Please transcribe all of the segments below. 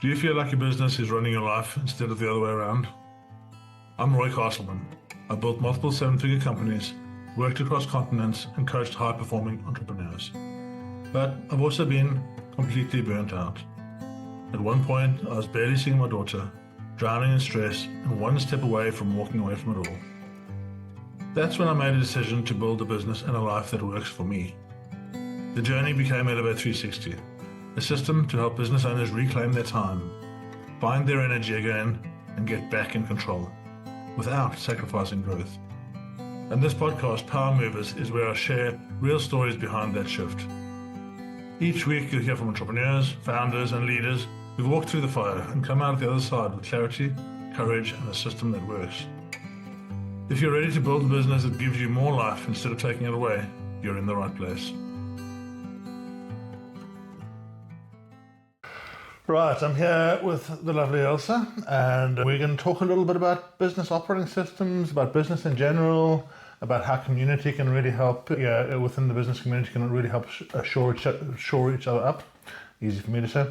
Do you feel like your business is running your life instead of the other way around? I'm Roy Castleman. I built multiple seven-figure companies, worked across continents, and coached high-performing entrepreneurs. But I've also been completely burnt out. At one point, I was barely seeing my daughter, drowning in stress, and one step away from walking away from it all. That's when I made a decision to build a business and a life that works for me. The journey became Elevate 360, a system to help business owners reclaim their time, find their energy again, and get back in control, without sacrificing growth. And this podcast, Power Movers, is where I share real stories behind that shift. Each week you'll hear from entrepreneurs, founders, and leaders who've walked through the fire and come out the other side with clarity, courage, and a system that works. If you're ready to build a business that gives you more life instead of taking it away, you're in the right place. Right, I'm here with the lovely Ailsa, and we're going to talk a little bit about business operating systems, about business in general, about how community can really help, within the business community can really help shore each other up. Easy for me to say.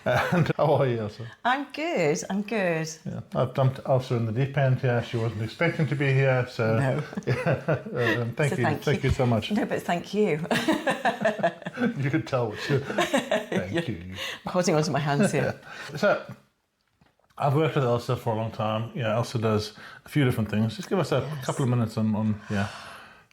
And how are you, Ailsa? I'm good. Yeah, I've dumped Ailsa in the deep end here. She wasn't expecting to be here, so no. Thank you so much. No, but thank you. You could tell what you. Thank you. I'm holding onto my hands here. So, I've worked with Ailsa for a long time. Yeah, Ailsa does a few different things. Just give us a couple of minutes on.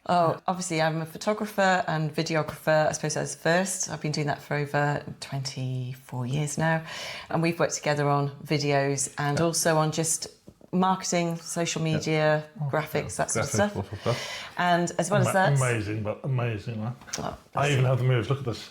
Oh, obviously I'm a photographer and videographer, I suppose that's first. I've been doing that for over 24 years now. And we've worked together on videos and also on just marketing, social media, graphics, that sort of stuff. And as well as that... Amazing, right? Oh, I even have the moves, look at this.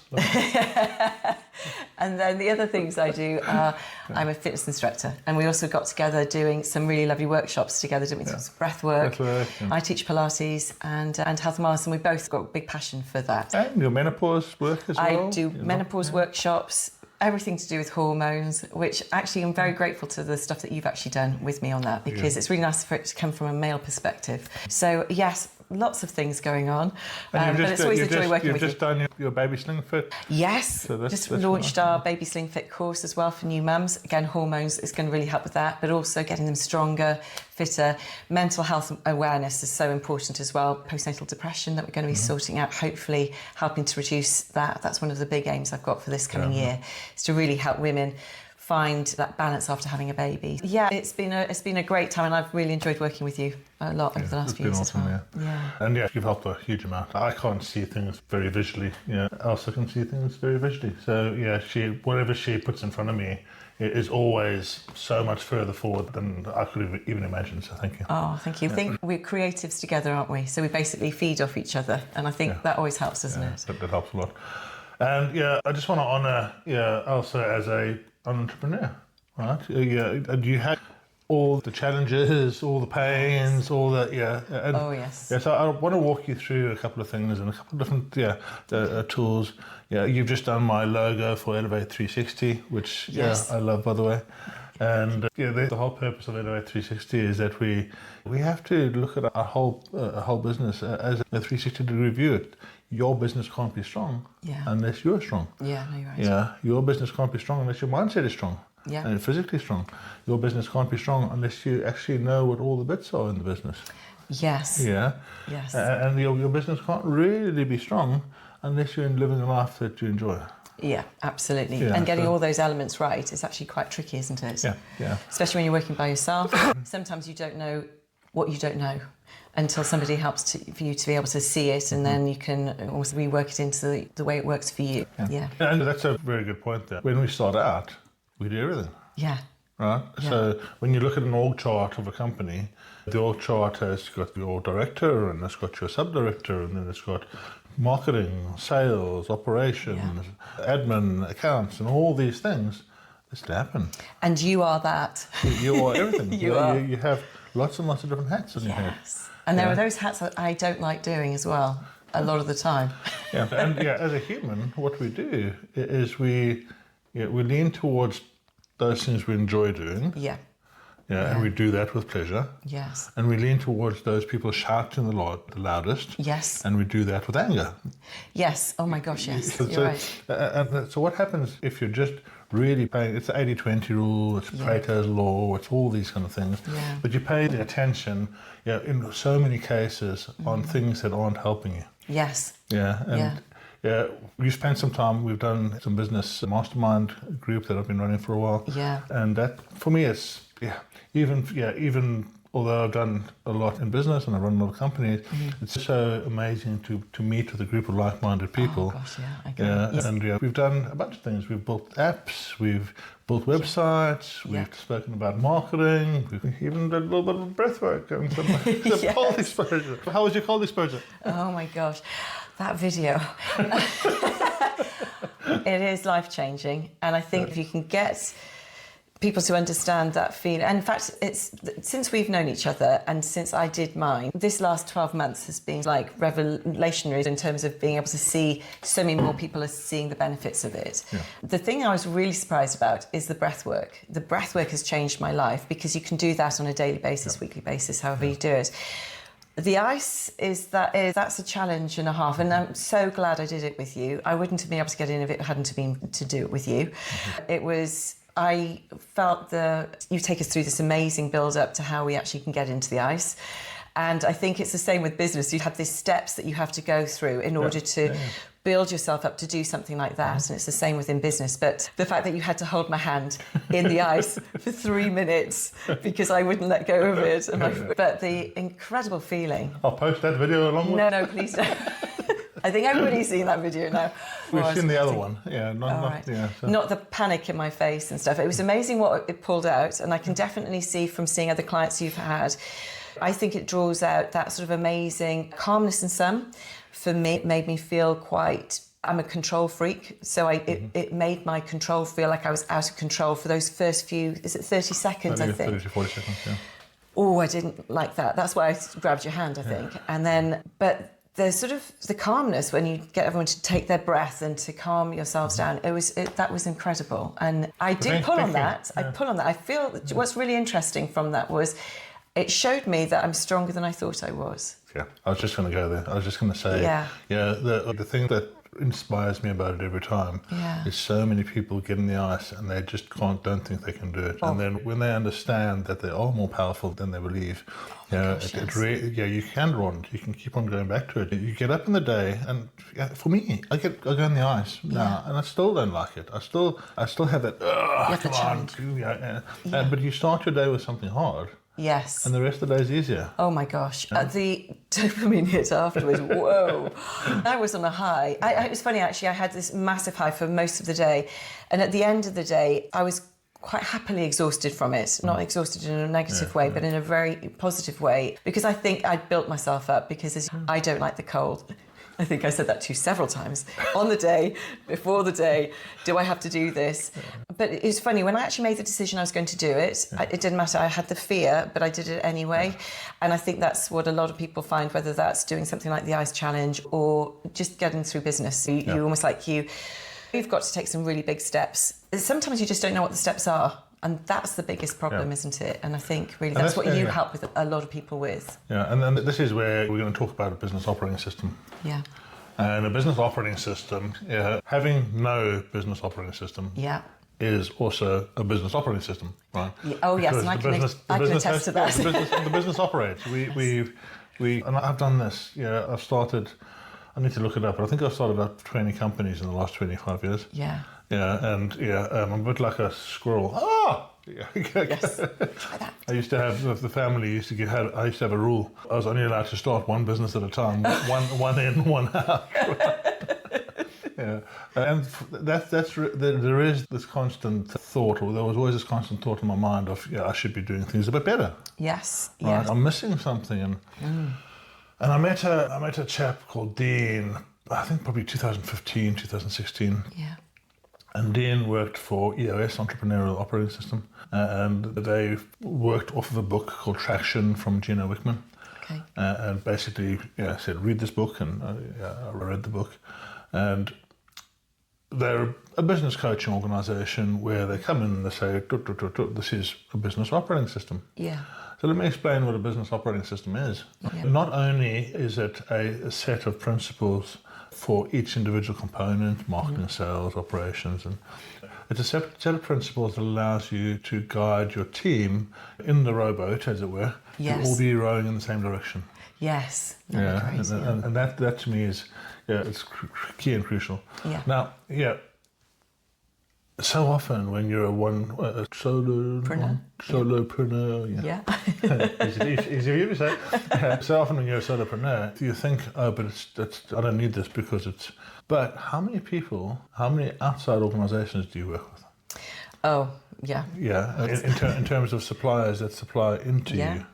And then the other things I do are, I'm a fitness instructor, and we also got together doing some really lovely workshops together, didn't we? Breathwork. I teach Pilates and health and wellness, and we both got a big passion for that. And your menopause work as well? I do menopause workshops, everything to do with hormones, which actually I'm very grateful to the stuff that you've actually done with me on that, because it's really nice for it to come from a male perspective. So yes, lots of things going on, but it's always a joy working with you. You've just done your Baby Sling Fit? Yes, so that's launched our Baby Sling Fit course as well for new mums. Again, hormones is going to really help with that, but also getting them stronger, fitter. Mental health awareness is so important as well. Postnatal depression that we're going to be sorting out, hopefully helping to reduce that. That's one of the big aims I've got for this coming year, is to really help women find that balance after having a baby. Yeah, it's been a great time, and I've really enjoyed working with you a lot over the last few years awesome, as well. Yeah. And you've helped a huge amount. I can't see things very visually. Ailsa can see things very visually. So whatever she puts in front of me, it is always so much further forward than I could even imagine, so thank you. Oh, thank you. I think we're creatives together, aren't we? So we basically feed off each other, and I think that always helps, doesn't it? That helps a lot. And I just want to honour Ailsa as an entrepreneur, right? You had all the challenges, all the pains, all that, oh, yes. So I want to walk you through a couple of things and a couple of different tools. You've just done my logo for Elevate 360, which I love, by the way. And the whole purpose of Elevate 360 is that we have to look at our whole business as a 360-degree view. Your business can't be strong unless you're strong. Yeah, no, you're right. Yeah, your business can't be strong unless your mindset is strong. Yeah. And physically strong. Your business can't be strong unless you actually know what all the bits are in the business. Yes. Yeah. Yes. And your business can't really be strong unless you're living a life that you enjoy. Yeah, absolutely. Yeah, and getting all those elements right is actually quite tricky, isn't it? Yeah. Especially when you're working by yourself. Sometimes you don't know what you don't know until somebody helps for you to be able to see it, and then you can also rework it into the way it works for you. Yeah. And that's a very good point there. When we start out, we do everything. Yeah. Right? Yeah. So when you look at an org chart of a company, the org chart has got your director, and it's got your sub-director, and then it's got marketing, sales, operations, admin, accounts, and all these things. This to happen. And you are that. You are everything. You are. You have lots and lots of different hats on your head. And there are those hats that I don't like doing as well, a lot of the time. And as a human, what we do is we lean towards those things we enjoy doing. Yeah. and we do that with pleasure. Yes. And we lean towards those people shouting the loudest. Yes. And we do that with anger. Yes. Oh my gosh, yes. So, You're right. So what happens if you're just really paying, it's the 80-20 rule, it's Pareto's law, it's all these kind of things, but you pay the attention in so many cases on things that aren't helping you. Yes. We spent some time, we've done some business mastermind group that I've been running for a while. Yeah. And that, for me, it's, even although I've done a lot in business and I run a lot of companies, it's so amazing to meet with a group of like-minded people. Oh gosh, I agree. And we've done a bunch of things. We've built apps, we've built websites, we've spoken about marketing, we've even done a little bit of breathwork and some cold exposure. How was your cold exposure? Oh my gosh, that video. It is life-changing, and I think if you can get people to understand that feeling, and in fact, it's since we've known each other and since I did mine, this last 12 months has been like revolutionary in terms of being able to see so many more people are seeing the benefits of it. Yeah. The thing I was really surprised about is the breathwork. The breathwork has changed my life because you can do that on a daily basis, weekly basis, however you do it. The ice that's a challenge and a half, and I'm so glad I did it with you. I wouldn't have been able to get in if it hadn't been to do it with you. It was. I felt you take us through this amazing build-up to how we actually can get into the ice. And I think it's the same with business. You have these steps that you have to go through in order to build yourself up to do something like that. And it's the same within business. But the fact that you had to hold my hand in the ice for 3 minutes because I wouldn't let go of it. But the incredible feeling. I'll post that video along with No, please don't. I think everybody's seen that video now. We've seen the other one, Not the panic in my face and stuff. It was amazing what it pulled out, and I can definitely see from seeing other clients you've had. I think it draws out that sort of amazing calmness in some. For me, it made me feel I'm a control freak, so it made my control feel like I was out of control for those first few, is it 30 seconds, I think? 30 to 40 seconds, yeah. Oh, I didn't like that. That's why I grabbed your hand, I think. And then, but there's sort of the calmness when you get everyone to take their breath and to calm yourselves down. That was incredible, and I did pull on that. I pull on that. I feel what's really interesting from that was it showed me that I'm stronger than I thought I was. Yeah, I was just going to go there. I was just going to say, the thing that inspires me about it every time is so many people get in the ice and they just don't think they can do it. And then when they understand that they are more powerful than they believe, you can run. You can keep on going back to it. You get up in the day, and for me, I go in the ice now, and I still don't like it. I still have that. But you start your day with something hard. Yes. And the rest of the day is easier. Oh my gosh. The dopamine hit afterwards, whoa. I was on a high. It was funny actually, I had this massive high for most of the day. And at the end of the day, I was quite happily exhausted from it. Not exhausted in a negative way, but in a very positive way. Because I think I'd built myself up because I don't like the cold. I think I said that to you several times. On the day, before the day, do I have to do this? But it's funny, when I actually made the decision I was going to do it, it didn't matter. I had the fear, but I did it anyway. And I think that's what a lot of people find, whether that's doing something like the Ice Challenge or just getting through business. You almost like you've got to take some really big steps. Sometimes you just don't know what the steps are. And that's the biggest problem, isn't it? And I think really that's what you help with a lot of people with. Yeah, and then this is where we're going to talk about a business operating system. Yeah. And a business operating system, having no business operating system is also a business operating system, right? Yeah. Oh, yes, and I can attest to that. The business operates. And I've done this. I've started, I need to look it up, but I think I've started about 20 companies in the last 25 years. Yeah. I'm a bit like a squirrel. Yes. Try that. I used to have the family used to I used to have a rule. I was only allowed to start one business at a time, one in, one out. And there is this constant thought, or there was always this constant thought in my mind of I should be doing things a bit better. Yes. Right? Yes. I'm missing something, and I met a chap called Dean. I think probably 2015, 2016. Yeah. And Dean worked for EOS, Entrepreneurial Operating System, and they worked off of a book called Traction from Gino Wickman. Okay. And basically, said, read this book, and I read the book. And they're a business coaching organisation where they come in and they say, this is a business operating system. Yeah. So let me explain what a business operating system is. Yeah. Not only is it a set of principles for each individual component, marketing, sales, operations, and it's a set of principles that allows you to guide your team in the rowboat, as it were, to all be rowing in the same direction. Yes. Crazy, and that to me is, it's key and crucial. Yeah. Now, so often when you're a solopreneur, easy for you to say. So often when you're a solopreneur, you think, oh, but I don't need this because it's. But how many outside organisations do you work with? Oh, yeah. Yeah, in terms of suppliers that supply into you.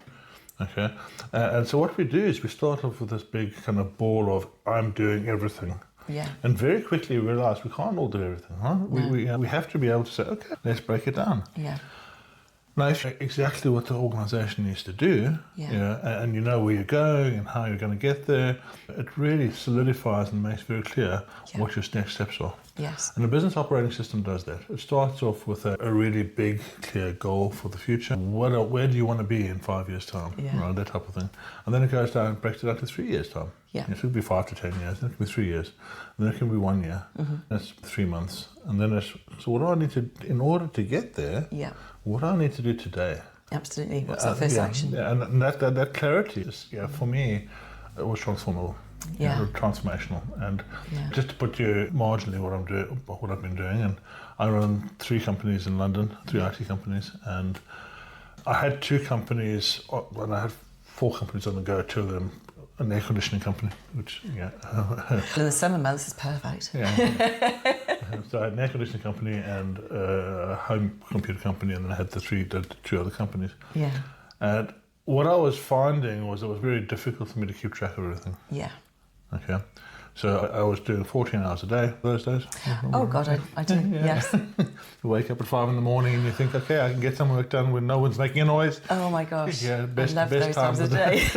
Okay, and so what we do is we start off with this big kind of ball of I'm doing everything. Yeah. And very quickly we realise we can't all do everything, huh? No. We have to be able to say, okay, let's break it down. Yeah. Now, if you know exactly what the organisation needs to do, and you know where you're going and how you're going to get there, it really solidifies and makes very clear what your next steps are. Yes. And the business operating system does that. It starts off with a really big, clear goal for the future. Where do you want to be in 5 years' time? Yeah. Right, that type of thing. And then it goes down and breaks it down to 3 years' time. Yeah. It could be 5 to 10 years, then it could be 3 years, and then it can be 1 year. That's 3 months. And then so what do I need to, in order to get there, what do I need to do today? Absolutely. What's that first action? Yeah, and that clarity is, for me, it was transformable. Yeah. Transformational. And just to put you marginally what I've been doing, and I run 3 companies in London, 3 IT companies, and I had 2 companies, and I had 4 companies on the go, 2 of them an air conditioning company, which, in the summer months is perfect. So I had an air conditioning company and a home computer company, and then I had the 2 other companies. Yeah. And what I was finding was it was very difficult for me to keep track of everything. Yeah. Okay. So I was doing 14 hours a day those days. Oh God, I do. Yes. You wake up at 5 in the morning and you think, okay, I can get some work done when no one's making a noise. Oh my gosh. Yeah, best those time times of the day.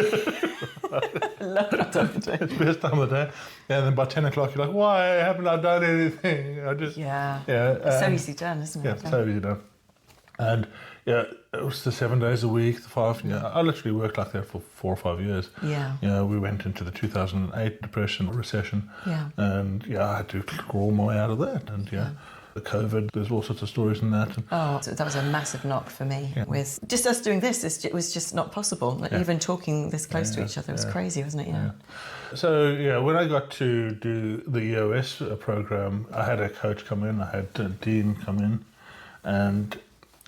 Love that time of the day. It's the best time of the day. And then by 10 o'clock you're like, why haven't I done anything? It's so easy done, isn't it? Yeah, so easy done. And it was the 7 days a week, the 5. I literally worked like that for 4 or 5 years. Yeah. We went into the 2008 depression, recession. Yeah. And I had to crawl my way out of that. And the COVID, there's all sorts of stories in that. So that was a massive knock for me. With just us doing this, it was just not possible. Like, even talking this close to each other was crazy, wasn't it? Yeah. So when I got to do the EOS program, I had a coach come in, I had a dean come in, and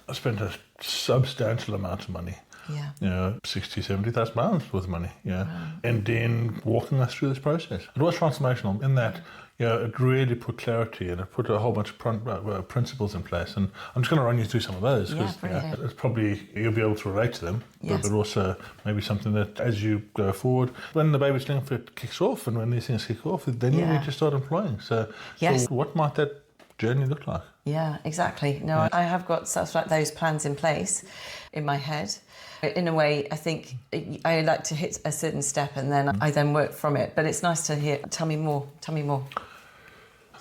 I spent a substantial amount of money. Yeah. 60, 70,000 pounds worth of money. Yeah. Wow. And then walking us through this process. It was transformational in that, it really put clarity and it put a whole bunch of principles in place. And I'm just going to run you through some of those because it's probably, you'll be able to relate to them, but also maybe something that as you go forward, when the baby sling fit kicks off and when these things kick off, then you need to start employing. So what might that journey look like? Yeah, exactly. No, I have got stuff like those plans in place in my head. In a way, I think I like to hit a certain step and then I then work from it. But it's nice to hear. Tell me more.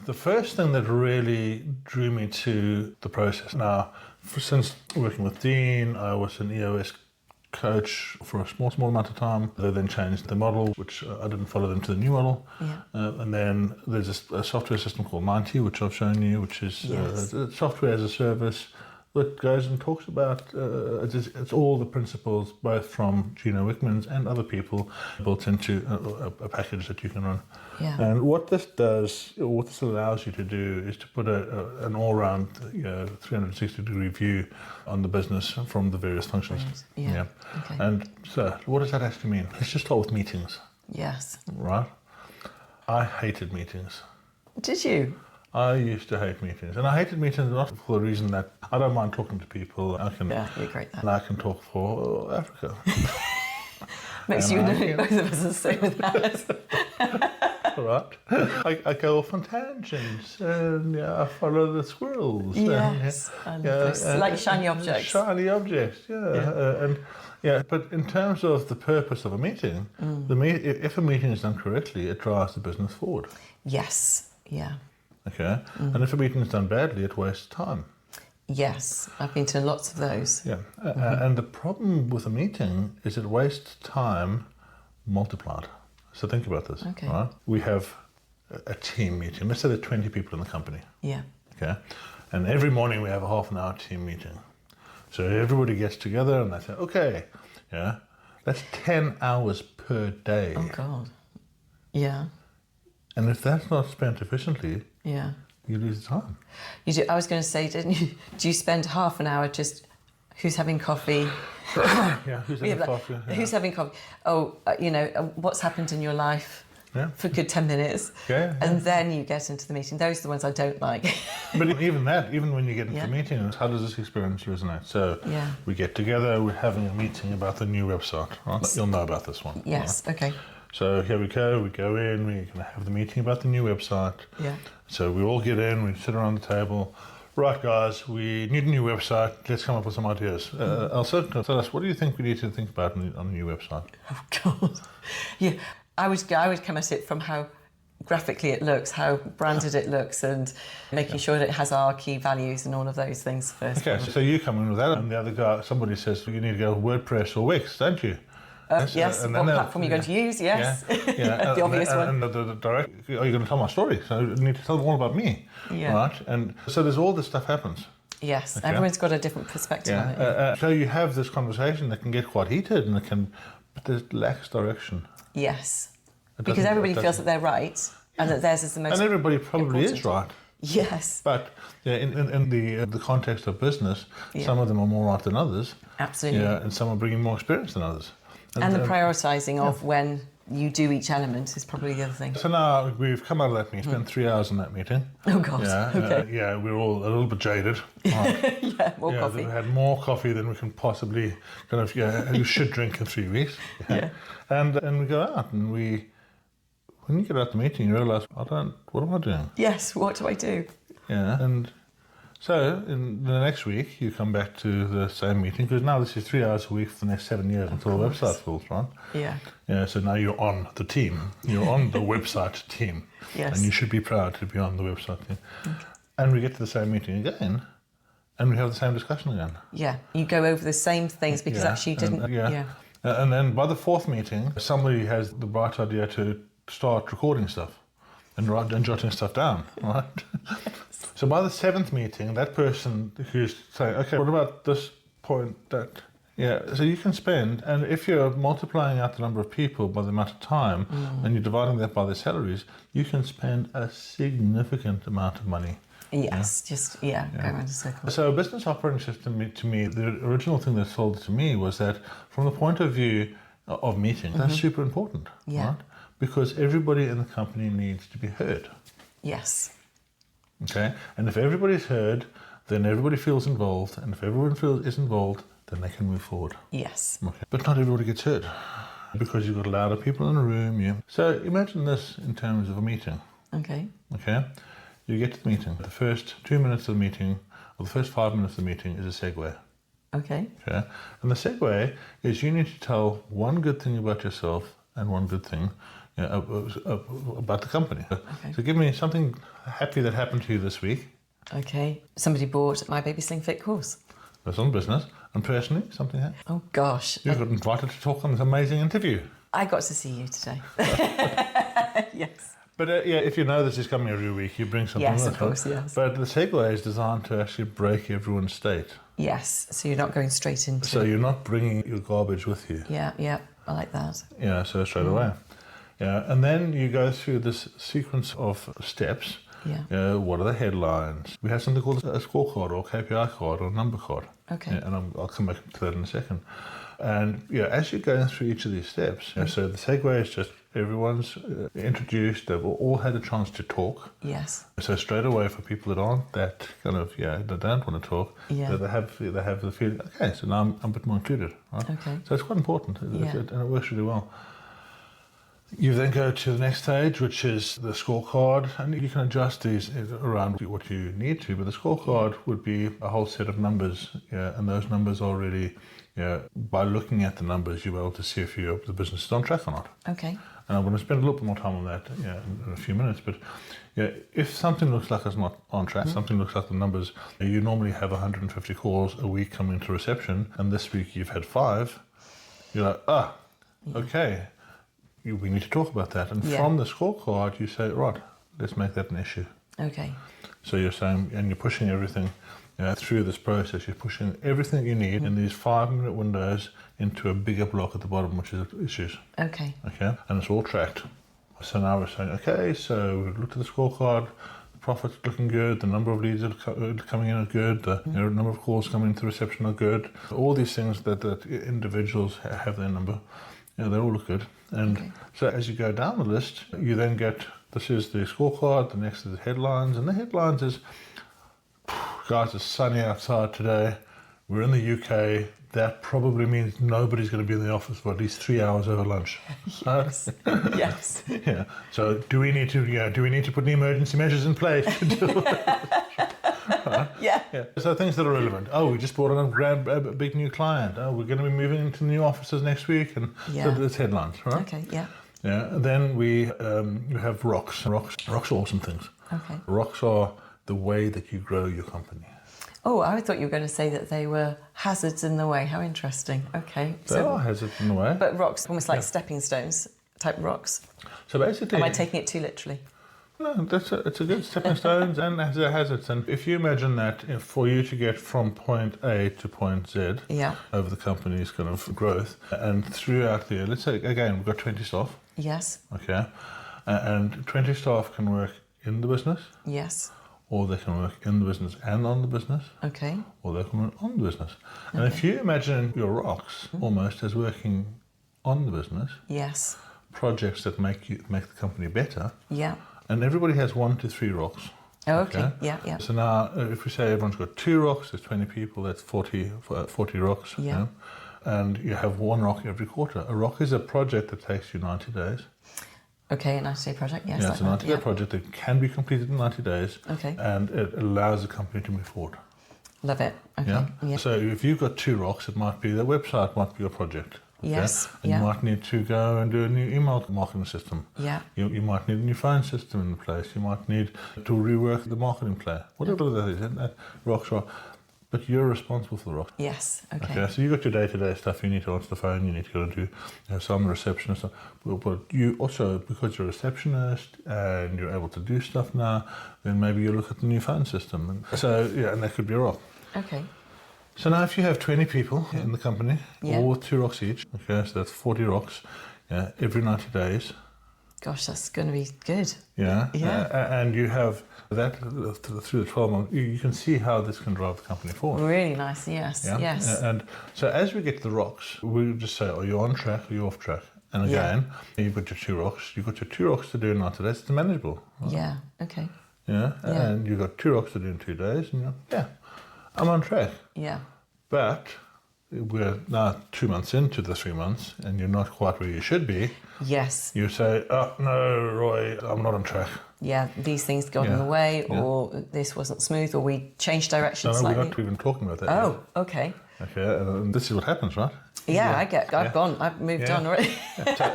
The first thing that really drew me to the process. Now, since working with Dean, I was an EOS coach for a small amount of time. They then changed the model, which I didn't follow them to the new model. And then there's a software system called 90, which I've shown you, which is software as a service that goes and talks about, it's all the principles, both from Gino Wickman's and other people, built into a package that you can run. And what this does, what this allows you to do is to put an all-round 360-degree view on the business from the various functions. Okay. And so what does that actually mean? Let's just start with meetings. Yes. Right? I hated meetings. Did you? I used to hate meetings, and I hated meetings not for the reason that I don't mind talking to people. You're great. And I can talk for Africa. Makes you know both of us are the same with that. Right. I go off on tangents, and I follow the squirrels. Yes, and, like shiny objects. Shiny objects, but in terms of the purpose of a meeting, if a meeting is done correctly, it drives the business forward. Yes, yeah. Okay, and if a meeting is done badly, it wastes time. Yes, I've been to lots of those. Yeah, and the problem with a meeting is it wastes time multiplied. So think about this. Okay. Right? We have a team meeting. Let's say there are 20 people in the company. Yeah. Okay, and every morning we have a half an hour team meeting. So everybody gets together and they say, okay, yeah, that's 10 hours per day. Oh God. Yeah. And if that's not spent efficiently, Yeah. you lose time. You do. I was going to say, didn't you? Do you spend half an hour just who's having coffee? Yeah, who's having coffee? Yeah. Who's having coffee? Oh, what's happened in your life? Yeah. For a good 10 minutes. Yeah, yeah. And then you get into the meeting. Those are the ones I don't like. But even when you get into the meeting, how does this experience resonate? So we get together, we're having a meeting about the new website, right? You'll know about this one. Yes, right? okay. So here we go in, we're going to have the meeting about the new website. Yeah. So we all get in, we sit around the table. Right, guys, we need a new website. Let's come up with some ideas. Ailsa, tell us, what do you think we need to think about on the new website? Oh, God. Yeah. I would come at it from how graphically it looks, how branded it looks, and making sure that it has our key values and all of those things first. Okay, so you come in with that, and the other guy, somebody says, you need to go WordPress or Wix, don't you? Yes, what platform are you going to use? Yes, yeah. the obvious one. And the direct, are you going to tell my story? So you need to tell them all about me, right? And so there's all this stuff happens. Yes, everyone's got a different perspective on it. So you have this conversation that can get quite heated, and but it lacks direction. Yes, because everybody feels that they're right and that theirs is the most. And everybody probably important. is right. Yes. But in the context of business, some of them are more right than others. Absolutely. Yeah, and some are bringing more experience than others. And the prioritising of when you do each element is probably the other thing. So now we've come out of that meeting, spent 3 hours in that meeting. Oh, God. Yeah, Okay. we're all a little bit jaded. Right. Yeah, more coffee. We've had more coffee than we can possibly you should drink in 3 weeks. Yeah. And we go out and when you get out the meeting, you realise, what am I doing? Yes, what do I do? Yeah, and so in the next week, you come back to the same meeting, because now this is 3 hours a week for the next 7 years until the website falls, right? Yeah. Yeah, so now you're on the team. You're on the website team. Yes. And you should be proud to be on the website team. Okay. And we get to the same meeting again, and we have the same discussion again. Yeah, you go over the same things because actually you didn't... And then by the fourth meeting, somebody has the bright idea to start recording stuff and jotting stuff down, right? So by the seventh meeting, that person who's saying, okay, what about this point, that... Yeah, so you can spend, and if you're multiplying out the number of people by the amount of time, and you're dividing that by their salaries, you can spend a significant amount of money. Yes, go around a circle. So a business operating system, to me, the original thing that sold it to me was that from the point of view of meetings, that's super important, right? Because everybody in the company needs to be heard. Yes. Okay, and if everybody's heard, then everybody feels involved, and if everyone is involved, then they can move forward. Yes. Okay. But not everybody gets heard, because you've got louder people in the room. So imagine this in terms of a meeting. Okay. Okay, you get to the meeting. The first 2 minutes of the meeting, or the first 5 minutes of the meeting, is a segue. Okay. Okay, and the segue is you need to tell one good thing about yourself and one good thing about the company. Okay. So give me something happy that happened to you this week. Okay. Somebody bought my Baby Sling Fit course. That's on business. And personally, something happened. Oh, gosh. You got invited to talk on this amazing interview. I got to see you today. Yes. But if you know this is coming every week, you bring something Yes, with of course, yes. But the segue is designed to actually break everyone's state. Yes, so you're not going straight into... So you're not bringing your garbage with you. Yeah, I like that. Yeah, so straight away. Yeah, and then you go through this sequence of steps. Yeah. What are the headlines? We have something called a scorecard or KPI card or a number card. Okay. And I'll come back to that in a second. And as you're going through each of these steps, so the segue is just everyone's introduced, they've all had a chance to talk. Yes. So straight away for people that aren't that kind of, that don't want to talk, they have the feeling, okay, so now I'm a bit more included, right? Okay. So it's quite important, and it works really well. You then go to the next stage, which is the scorecard, and you can adjust these around what you need to, but the scorecard would be a whole set of numbers, and those numbers are really, by looking at the numbers, you'll be able to see if the business is on track or not. Okay. And I'm going to spend a little bit more time on that in a few minutes, but Yeah, if something looks like it's not on track, something looks like the numbers, you normally have 150 calls a week coming to reception, and this week you've had 5, you're like, okay, we need to talk about that. And from the scorecard, you say, right, let's make that an issue. Okay. So you're saying, and you're pushing everything through this process, you're pushing everything you need in these 5-minute windows into a bigger block at the bottom, which is issues. Okay. Okay, and it's all tracked. So now we're saying, okay, so we've looked at the scorecard, the profit's looking good, the number of leads that are coming in are good, the number of calls coming into reception are good. All these things that individuals have their number, they all look good. And so as you go down the list, you then get, this is the scorecard, the next is the headlines, and the headlines is, guys, it's sunny outside today, we're in the UK, that probably means nobody's going to be in the office for at least 3 hours over lunch. Yes. Yes. Yeah. So do we need to put any emergency measures in place to do Yeah. So things that are relevant. Oh, we just brought on a big new client. Oh, we're going to be moving into new offices next week, and so that's headlines, right? Okay. Yeah. Yeah. Then we have rocks. Rocks are awesome things. Okay. Rocks are the way that you grow your company. Oh, I thought you were going to say that they were hazards in the way. How interesting. Okay. They are hazards in the way. But rocks, almost like stepping stones type rocks. So basically... Am I taking it too literally? No, it's a good stepping stones and hazards. And if you imagine that for you to get from point A to point Z over the company's kind of growth, and throughout the year, let's say, again, we've got 20 staff. Yes. Okay. And 20 staff can work in the business. Yes. Or they can work in the business and on the business. Okay. Or they can work on the business. And if you imagine your rocks almost as working on the business. Yes. Projects that make the company better. Yeah. And everybody has 1 to 3 rocks. Oh, okay. Yeah, yeah. So now, if we say everyone's got 2 rocks, there's 20 people, that's 40 rocks. Yeah. You know? And you have 1 rock every quarter. A rock is a project that takes you 90 days. Okay, a 90-day project, yes. Yeah, it's a 90-day project that can be completed in 90 days. Okay. And it allows the company to move forward. Love it. Okay. Yeah? So if you've got 2 rocks, it might be the website might be your project. Okay? Yes. And you might need to go and do a new email marketing system. Yeah. You might need a new phone system in place. You might need to rework the marketing plan. Whatever that is, and rocks are. But you're responsible for the rocks. Yes. Okay. So you've got your day-to-day stuff. You need to answer the phone. You need to go and do some receptionist stuff. But you also, because you're a receptionist and you're able to do stuff now, then maybe you look at the new phone system. And so, and that could be a rock. Okay. So now if you have 20 people in the company, all with 2 rocks each, okay, so that's 40 rocks every 90 days. Gosh, that's going to be good. Yeah. And you have that through the 12 months, you can see how this can drive the company forward. Really nice, yes, yes. And so as we get to the rocks, we just say, are you on track, are you off track? And again, you've got your 2 rocks. You've got your 2 rocks to do in 90 days. It's manageable. Right? Yeah, okay. Yeah, and you've got 2 rocks to do in 2 days. And I'm on track. Yeah. But we're now 2 months into the 3 months and you're not quite where you should be. Yes. You say, oh, no, Roy, I'm not on track. Yeah, these things got in the way, or this wasn't smooth, or we changed direction slightly. No, we're not even talking about that. Oh, okay. Okay, and this is what happens, right? Yeah, I've moved on already.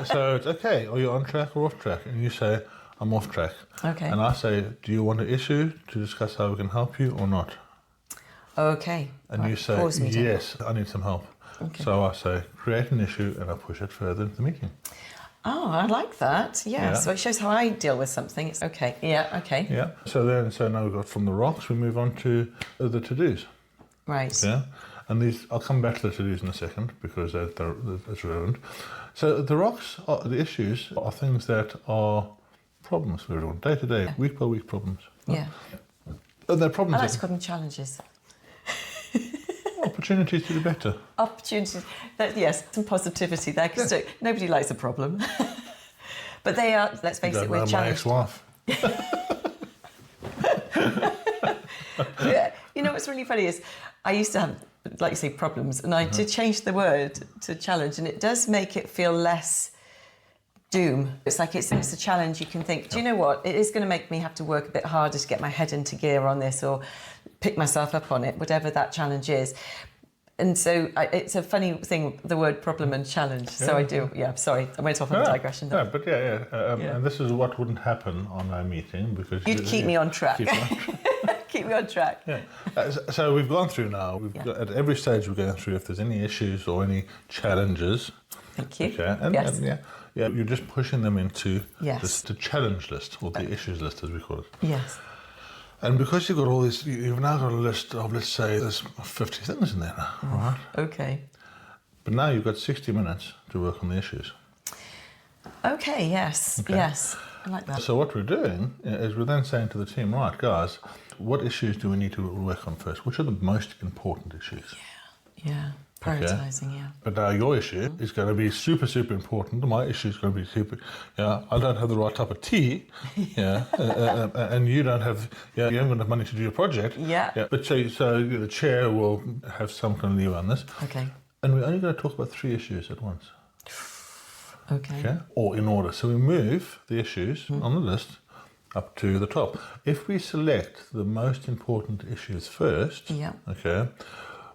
So it's okay, are you on track or off track? And you say, I'm off track. Okay. And I say, do you want an issue to discuss how we can help you or not? Okay. And you say, yes, I need some help. Okay. So I say, create an issue and I push it further into the meeting. Oh, I like that. Yeah. So it shows how I deal with something. It's okay. Yeah, okay. Yeah. So now we've got from the rocks, we move on to the to-dos. Right. Yeah. And these, I'll come back to the to-dos in a second because that's relevant. So the rocks, the issues, are things that are problems for everyone, day to day, week by week problems. Yeah. And they're problems. I like to call them challenges. Opportunities to do better. Opportunities. Yes, some positivity there, because nobody likes a problem. But they are, let's face it, we're challenged. My ex-wife. Yeah. You know what's really funny is I used to have, like you say, problems, and I did change the word to challenge, and it does make it feel less doom. It's like it's a challenge. You can think, do you know what? It is going to make me have to work a bit harder to get my head into gear on this, or pick myself up on it, whatever that challenge is. And so it's a funny thing, the word problem and challenge. So I do, sorry, I went off on a digression there. No, but and this is what wouldn't happen on our meeting because... You'd keep me on track. Keep me on track. Yeah. So we've gone through now. At every stage we're going through if there's any issues or any challenges. Thank you. Okay. And you're just pushing them into the challenge list or the issues list as we call it. Yes. And because you've got all this, you've now got a list of, let's say, there's 50 things in there now, right? Okay. But now you've got 60 minutes to work on the issues. Okay, yes, yes. I like that. So what we're doing is we're then saying to the team, right, guys, what issues do we need to work on first? Which are the most important issues? Yeah. Prioritising, But now your issue is going to be super, super important. My issue is going to be super. I don't have the right type of tea. And you don't have. You haven't got enough money to do your project. But so the chair will have some kind of leeway on this. Okay. And we're only going to talk about 3 issues at once. Okay. Or in order. So we move the issues on the list up to the top. If we select the most important issues first. Okay.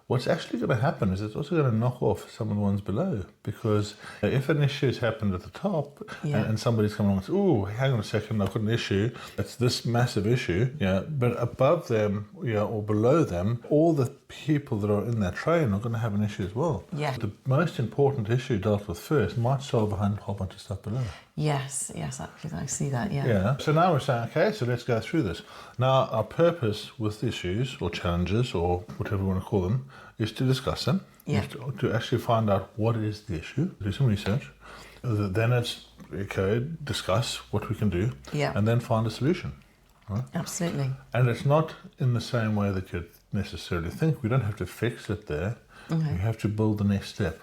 What's actually going to happen is it's also going to knock off some of the ones below, because if an issue has happened at the top and somebody's come along and says, "Oh, hang on a second, I've got an issue. It's this massive issue." But above them, or below them, all the people that are in that train are going to have an issue as well. The most important issue dealt with first might solve a whole bunch of stuff below. Yes, absolutely. I see that. So now we're saying, okay, so let's go through this. Now, our purpose with issues or challenges or whatever you want to call them is to discuss them, to actually find out what is the issue, do some research. Then it's, discuss what we can do, and then find a solution. Right? Absolutely. And it's not in the same way that you'd necessarily think. We don't have to fix it there. We have to build the next step.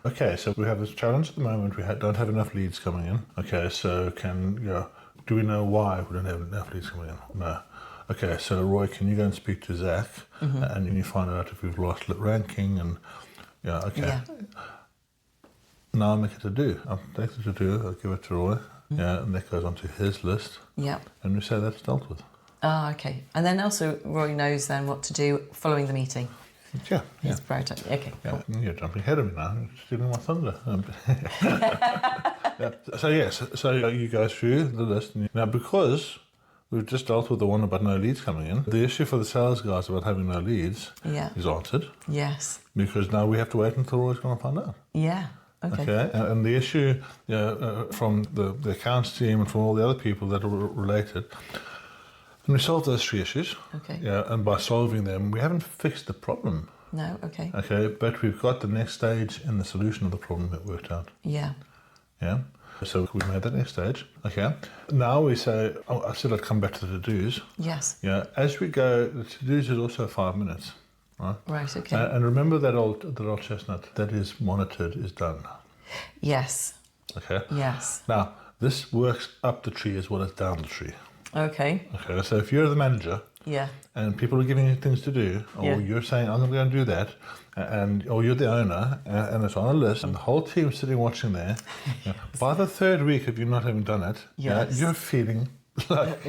Okay, so we have this challenge at the moment. We don't have enough leads coming in. Okay, so do we know why we don't have enough leads coming in? No. Okay, so Roy, can you go and speak to Zach and you find out if we've lost ranking and Now I'll make it to do. I'll take it to do. I'll give it to Roy. And that goes onto his list. And we say that's dealt with. Okay. And then also Roy knows then what to do following the meeting. He's prioritizing. Okay. Cool. You're jumping ahead of me now. You're stealing my thunder. So you go through the list. Now, because we've just dealt with the one about no leads coming in, the issue for the sales guys about having no leads is answered. Yes. Because now we have to wait until Roy's going to find out. Okay. And the issue from the accounts team and from all the other people that are related. And we solved those 3 issues. And by solving them, we haven't fixed the problem. No, okay. But we've got the next stage in the solution of the problem that worked out. So we made that next stage. Now we say, I said I'd come back to the to-dos. As we go, the to-dos is also 5 minutes. Right, okay. And remember that old chestnut, that is monitored, is done. Yes. Yes. Now, this works up the tree as well as down the tree. Okay, so if you're the manager and people are giving you things to do, or you're saying, I'm going to go and do that, or you're the owner, and it's on a list, and the whole team's sitting watching there, by the 3rd week of you not having done it, you're feeling like...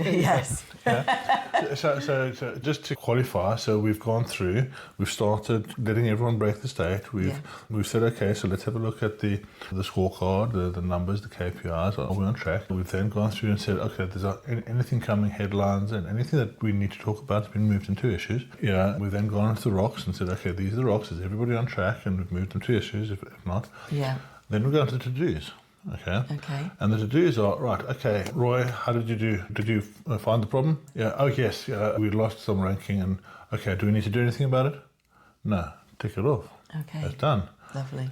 So just to qualify, so we've gone through, we've started letting everyone break the state, we've said, okay, so let's have a look at the scorecard, the numbers, the KPIs, are we on track? We've then gone through and said, okay, there's anything coming, headlines, and anything that we need to talk about has been moved into issues. We've then gone into the rocks and said, okay, these are the rocks, is everybody on track? And we've moved them to issues, if not. Then we go into to-dos. Okay. And the to-dos are, right, okay, Roy, how did you do? Did you find the problem? Yes, we lost some ranking, and okay, do we need to do anything about it? No, tick it off. Okay. It's done. Lovely.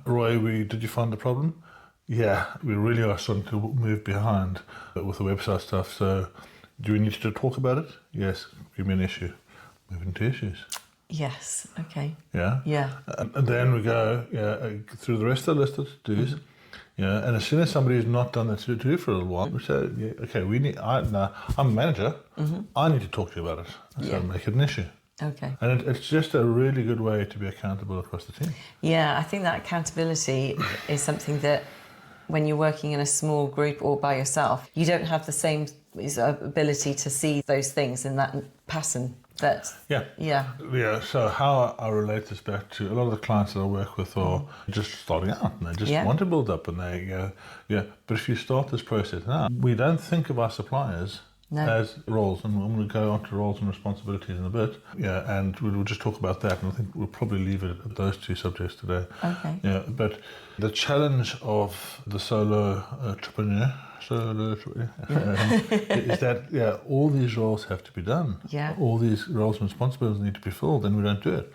Roy, did you find the problem? Yeah, we really are starting to move behind with the website stuff, so do we need to talk about it? Yes, give me an issue. Move into issues. Yes, okay. And then we go through the rest of the list of to-dos. And as soon as somebody's not done the to-do for a little while, we say, okay, I'm a manager, I need to talk to you about it. So make it an issue. Okay. And it's just a really good way to be accountable across the team. I think that accountability is something that when you're working in a small group or by yourself, you don't have the same ability to see those things in that pattern. that. Yeah. So how I relate this back to a lot of the clients that I work with are just starting out and they just want to build up and they go, but if you start this process now, we don't think of our suppliers as roles, and I'm going to go on to roles and responsibilities in a bit. And we'll just talk about that, and I think we'll probably leave it at those two subjects today. Okay. But the challenge of the solo entrepreneur is that all these roles have to be done. All these roles and responsibilities need to be filled, and we don't do it.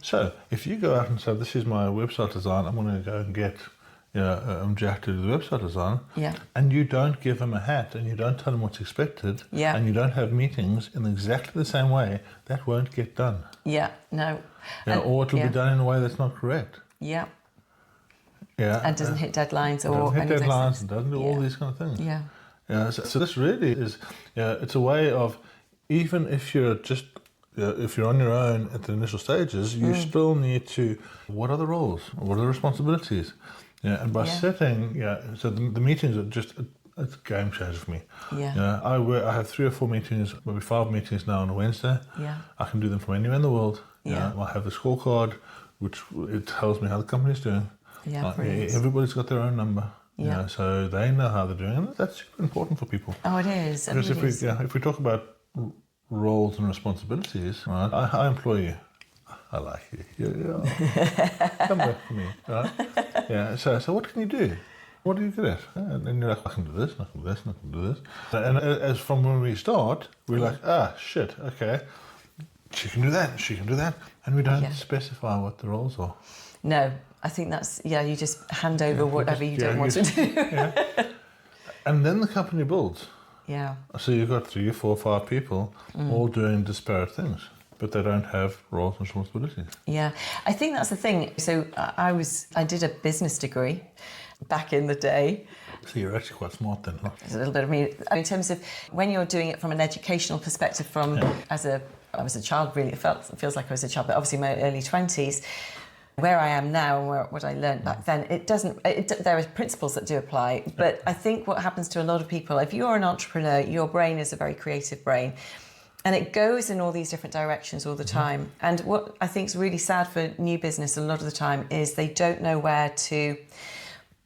So if you go out and say, this is my website design, I'm going to go and get Jack to do the website design, and you don't give him a hat and you don't tell him what's expected, and you don't have meetings in exactly the same way, that won't get done. No. Or it'll be done in a way that's not correct. And doesn't hit deadlines or doesn't hit deadlines and doesn't do all these kind of things. So this really is, it's a way of, even if you're just if you're on your own at the initial stages, you still need to, what are the roles? What are the responsibilities? And by setting, so the meetings are just a game changer for me. I have 3 or 4 meetings, maybe 5 meetings now on a Wednesday. I can do them from anywhere in the world. I have the scorecard, which it tells me how the company's doing. Everybody's got their own number. So they know how they're doing, and that's super important for people. Oh, it is. Because if we talk about roles and responsibilities, right? I employ you. I like you. Come back to me, right? So what can you do? What are you good at? And you're like, I can do this, I can do this, I can do this. And as from when we start, we're like, shit, okay, she can do that, she can do that, and we don't specify what the roles are. No, I think that's you just hand over whatever you don't want to do. And then the company builds. So you've got 3 or 4 or 5 people all doing disparate things, but they don't have roles and responsibilities. I think that's the thing. So I did a business degree back in the day. So you're actually quite smart then, huh? There's a little bit of me. In terms of when you're doing it from an educational perspective, I was a child, really, it feels like I was a child, but obviously my early 20s, where I am now and what I learned back then, there are principles that do apply, but I think what happens to a lot of people, if you're an entrepreneur, your brain is a very creative brain, and it goes in all these different directions all the time. And what I think is really sad for new business a lot of the time is they don't know where to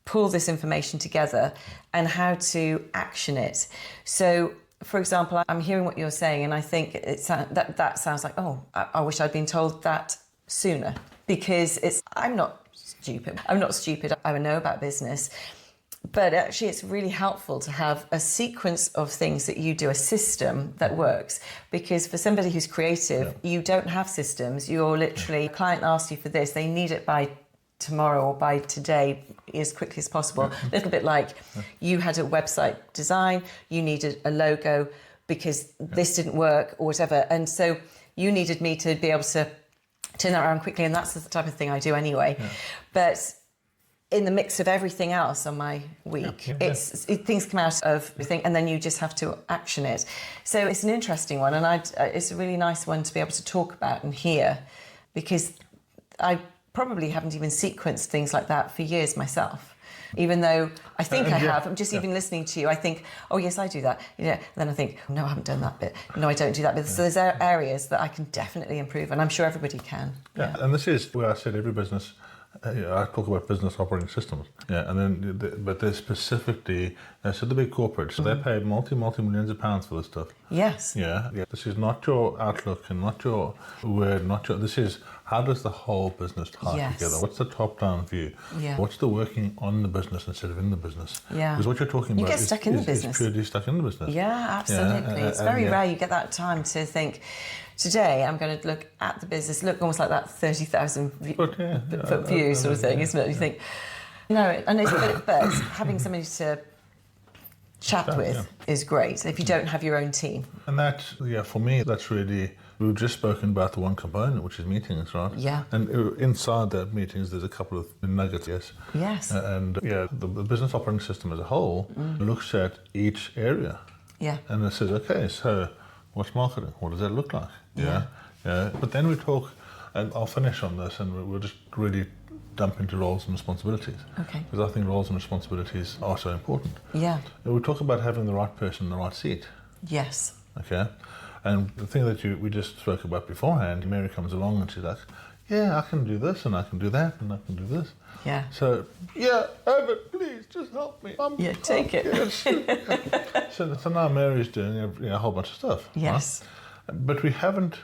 pull this information together and how to action it. So, for example, I'm hearing what you're saying, and I think that sounds like, I wish I'd been told that sooner, because I'm not stupid. I know about business. But actually, it's really helpful to have a sequence of things that you do, a system that works. Because for somebody who's creative, you don't have systems. You're literally, client asks you for this, they need it by tomorrow or by today as quickly as possible. A little bit like you had a website design, you needed a logo because this didn't work or whatever. And so you needed me to be able to turn that around quickly, and that's the type of thing I do anyway. But in the mix of everything else on my week, things come out of everything, and then you just have to action it. So it's an interesting one, and it's a really nice one to be able to talk about and hear, because I probably haven't even sequenced things like that for years myself. Even though I think I have, I'm just even listening to you, I think, oh yes, I do that. And then I think, no, I haven't done that bit. No, I don't do that bit. So there's areas that I can definitely improve, and I'm sure everybody can. And this is where I said every business, I talk about business operating systems. And then, but they're specifically, so the big corporates, so they pay multi-millions of pounds for this stuff. Yes. This is not your Outlook and not your Word, this is, how does the whole business tie together? What's the top-down view? What's the working on the business instead of in the business? Because what you're talking about is purely stuck in the business. Absolutely. It's very rare you get that time to think, today I'm going to look at the business, look almost like that 30,000 foot view sort of thing, isn't it? You think, no, and but having somebody to chat with is great if you don't have your own team. And that, for me, that's really, we've just spoken about the one component, which is meetings, right? And inside that meetings, there's a couple of nuggets, Yes. And the business operating system as a whole looks at each area. And it says, okay, so what's marketing? What does that look like? But then we talk, and I'll finish on this, and we'll just really dump into roles and responsibilities. Because I think roles and responsibilities are so important. And we talk about having the right person in the right seat. Yes. Okay. And the thing that we just spoke about beforehand, Mary comes along and she's like, yeah, I can do this and I can do that and I can do this. Yeah. So, yeah, Albert, please just help me. Take it. Yes. So now Mary's doing a whole bunch of stuff. Yes. Right? But we haven't,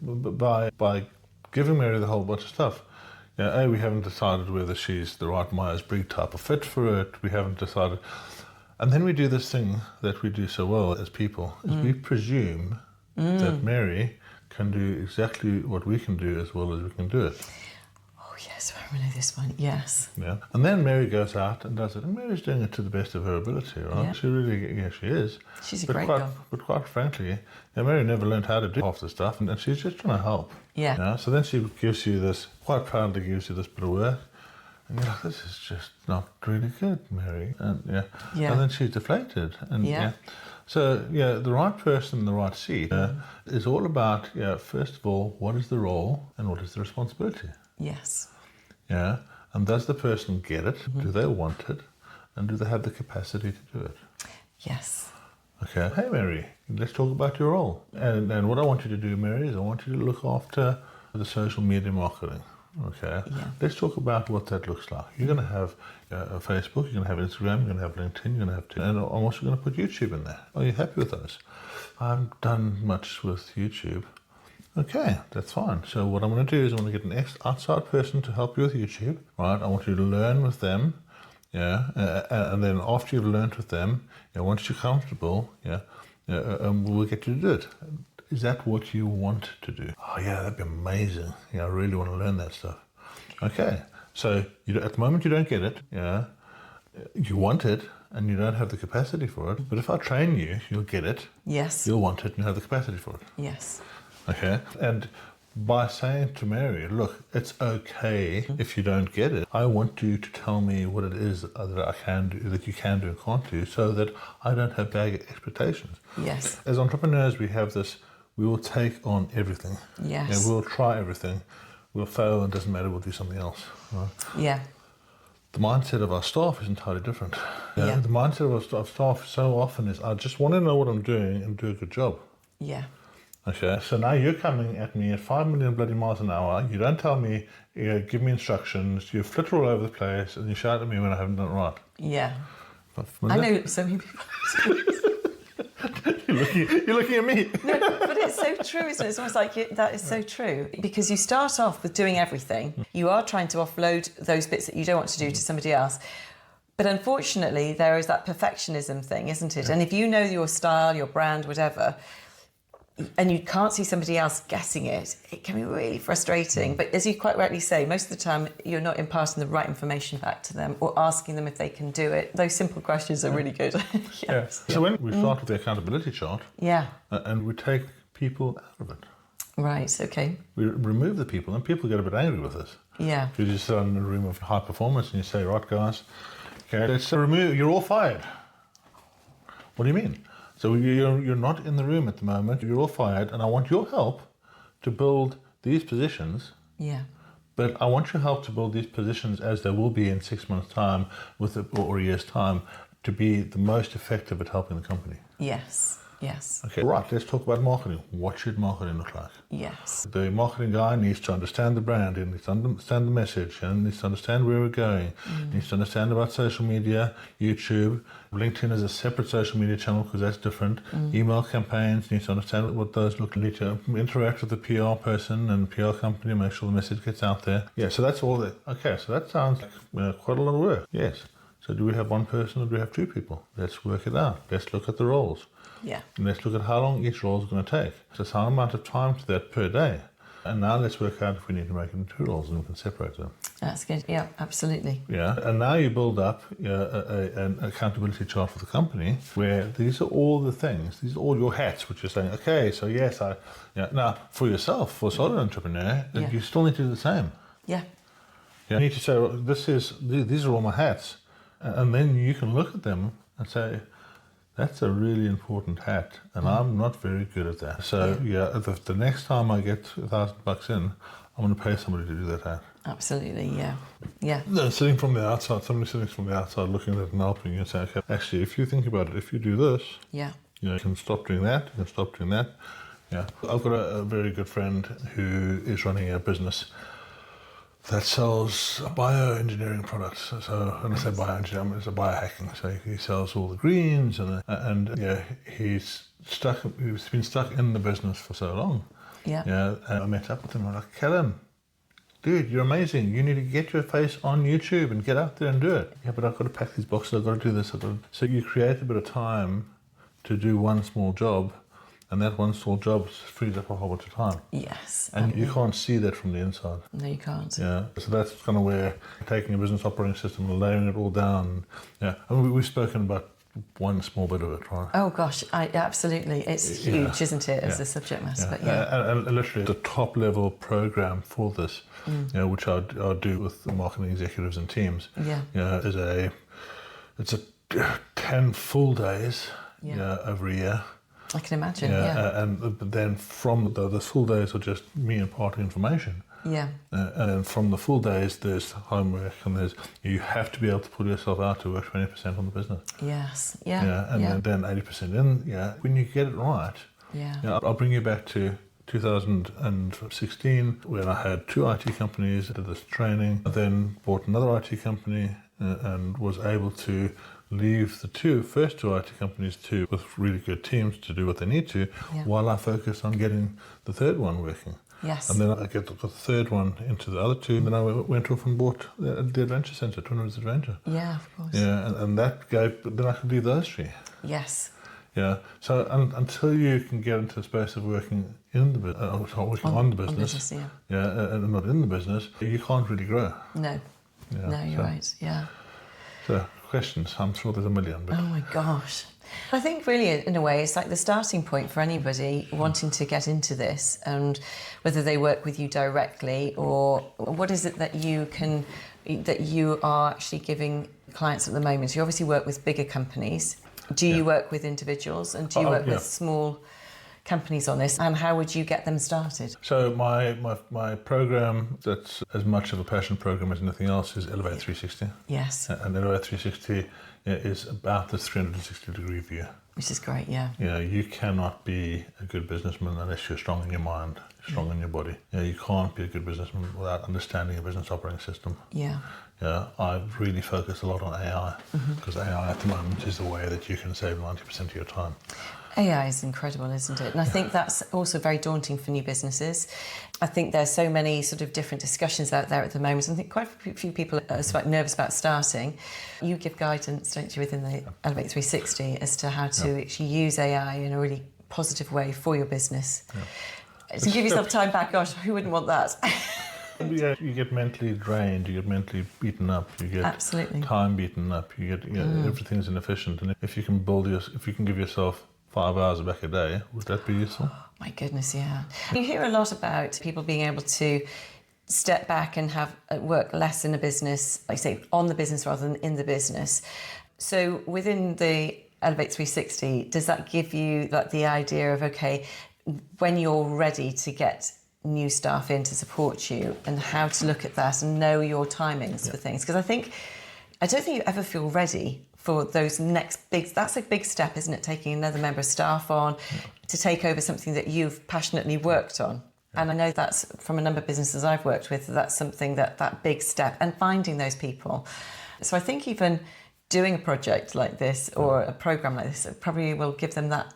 by giving Mary the whole bunch of stuff, we haven't decided whether she's the right Myers-Briggs type of fit for it. We haven't decided. And then we do this thing that we do so well as people, is we presume that Mary can do exactly what we can do as well as we can do it. Oh, yes, I remember this one, yes. Yeah. And then Mary goes out and does it. And Mary's doing it to the best of her ability, right? Yeah. She really, she is. She's a great girl. But quite frankly, Mary never learned how to do half the stuff, and she's just trying to help. Yeah. So then she gives you this, quite proudly gives you this bit of work. And you're like, this is just not really good, Mary. And and then she's deflated. And so the right person in the right seat is all about first of all, what is the role and what is the responsibility? Yes. Yeah. And does the person get it? Do they want it? And do they have the capacity to do it? Yes. Okay. Hey, Mary, let's talk about your role. And what I want you to do, Mary, is I want you to look after the social media marketing. Okay, let's talk about what that looks like. You're going to have Facebook, you're going to have Instagram, you're going to have LinkedIn, you're going to have and I'm also going to put YouTube in there. Are you happy with those? I haven't done much with YouTube. Okay, that's fine. So what I'm going to do is I'm going to get an outside person to help you with YouTube, right? I want you to learn with them, and then after you've learned with them, once you're comfortable, we'll get you to do it. Is that what you want to do? Oh, yeah, that'd be amazing. I really want to learn that stuff. Okay, so at the moment you don't get it. You want it, and you don't have the capacity for it. But if I train you, you'll get it. Yes. You'll want it, and you have the capacity for it. Yes. Okay, and by saying to Mary, look, it's okay if you don't get it. I want you to tell me what it is that I can do, that you can do and can't do, so that I don't have bad expectations. Yes. As entrepreneurs, we have this. We will take on everything. Yes. We'll try everything. We'll fail, and it doesn't matter, we'll do something else. Right? Yeah. The mindset of our staff is entirely different. Yeah. The mindset of our staff so often is, I just want to know what I'm doing and do a good job. Yeah. Okay, so now you're coming at me at 5 million bloody miles an hour. You don't tell me, give me instructions. You flitter all over the place, and you shout at me when I haven't done it right. Yeah. I know so many people. You're looking at me. No, but it's so true, isn't it? It's almost like that is so true. Because you start off with doing everything. You are trying to offload those bits that you don't want to do to somebody else. But unfortunately, there is that perfectionism thing, isn't it? And if you know your style, your brand, whatever, and you can't see somebody else guessing it, it can be really frustrating. But as you quite rightly say, most of the time you're not imparting the right information back to them or asking them if they can do it. Those simple questions are really good. So when we start with the accountability chart, and we take people out of it. Right, okay. We remove the people, and people get a bit angry with us. Yeah. You just sit in a room of high performance and you say, right guys, okay, let's remove, you're all fired. What do you mean? So you're not in the room at the moment, you're all fired, and I want your help to build these positions. Yeah. But I want your help to build these positions as they will be in 6 months' time or a year's time to be the most effective at helping the company. Yes. Yes. Okay, right, let's talk about marketing. What should marketing look like? Yes. The marketing guy needs to understand the brand, he needs to understand the message, and needs to understand where we're going, needs to understand about social media, YouTube. LinkedIn is a separate social media channel because that's different. Email campaigns, needs to understand what those look like, to interact with the PR person and PR company, make sure the message gets out there. Yeah, so that's all that. Okay, so that sounds like quite a lot of work. Yes. So do we have one person or do we have two people? Let's work it out. Let's look at the roles. Yeah. And let's look at how long each role is going to take. So some amount of time to that per day. And now let's work out if we need to make it into two roles and we can separate them. That's good. Yeah, absolutely. Yeah. And now you build up an accountability chart for the company where these are all the things, these are all your hats, which you're saying, okay, so yes, now for yourself, for a solo entrepreneur, you still need to do the same. Yeah. You need to say, well, these are all my hats. And then you can look at them and say, that's a really important hat, and I'm not very good at that. So the next time I get $1,000 in, I'm going to pay somebody to do that hat. Absolutely, yeah. No, sitting from the outside, somebody sitting from the outside looking at it and helping you and say, okay, actually, if you think about it, if you do this, you can stop doing that, you can stop doing that. Yeah, I've got a very good friend who is running a business that sells bioengineering products. So when I say bioengineering, it's a biohacking. So he sells all the greens and yeah, he's been stuck in the business for so long. Yeah. Yeah, and I met up with him. I'm like, Kellen, dude, you're amazing. You need to get your face on YouTube and get out there and do it. Yeah, but I've got to pack these boxes. I've got to do this. So you create a bit of time to do one small job, and that one small job frees up a whole bunch of time. Yes. And you can't see that from the inside. No, you can't. Yeah, so that's kind of where taking a business operating system and laying it all down. Yeah, I mean, we've spoken about one small bit of it, right? Oh gosh, absolutely. It's huge, isn't it, as a subject matter? But and literally the top level program for this, which I do with the marketing executives and teams. It's a 10 full days over a year. I can imagine. And then from the full days are just me imparting information. Yeah. And then from the full days, there's homework, and you have to be able to pull yourself out to work 20% on the business. Yes. And then 80% in. Yeah. When you get it right. Yeah. I'll bring you back to 2016 when I had 2 IT companies, did this training, then bought another IT company and was able to leave the first two IT companies with really good teams to do what they need to, while I focus on getting the third one working. Yes. And then I got the third one into the other 2, and then I went off and bought the Adventure Centre, Twinner's Adventure. Yeah, of course. Yeah, and that then I could do those 3. Yes. Yeah, so until you can get into the space of working in the business, working on the business, and not in the business, you can't really grow. No. Yeah, no, you're right. Yeah. So questions, I'm sure there's a million. But. Oh my gosh. I think really, in a way, it's like the starting point for anybody wanting to get into this, and whether they work with you directly or what is it that you are actually giving clients at the moment. You obviously work with bigger companies. Do you work with individuals, and do you work with small companies on this, and how would you get them started? So my program, that's as much of a passion program as anything else, is Elevate 360. Yes. And Elevate 360 is about the 360-degree view. Which is great, yeah. Yeah, you cannot be a good businessman unless you're strong in your mind, strong in your body. Yeah, you can't be a good businessman without understanding a business operating system. Yeah. Yeah, I really focus a lot on AI, because AI at the moment is the way that you can save 90% of your time. AI is incredible, isn't it? And I think that's also very daunting for new businesses. I think there's so many sort of different discussions out there at the moment. I think quite a few people are quite nervous about starting. You give guidance, don't you, within the Elevate 360 as to how to actually use AI in a really positive way for your business. Yeah. To give yourself time back, gosh, who wouldn't want that? Yeah, you get mentally drained, you get mentally beaten up, you get time beaten up, you get everything's inefficient. And if you can give yourself 5 hours back a day, would that be useful? Oh, my goodness, yeah. You hear a lot about people being able to step back and have work less in a business, like say on the business rather than in the business. So within the Elevate 360, does that give you like the idea of, okay, when you're ready to get new staff in to support you, and how to look at that and know your timings for things? Because I don't think you ever feel ready for those next that's a big step, isn't it? Taking another member of staff on to take over something that you've passionately worked on. And I know that's from a number of businesses I've worked with, that's something that big step, and finding those people. So I think even doing a project like this or a program like this, it probably will give them that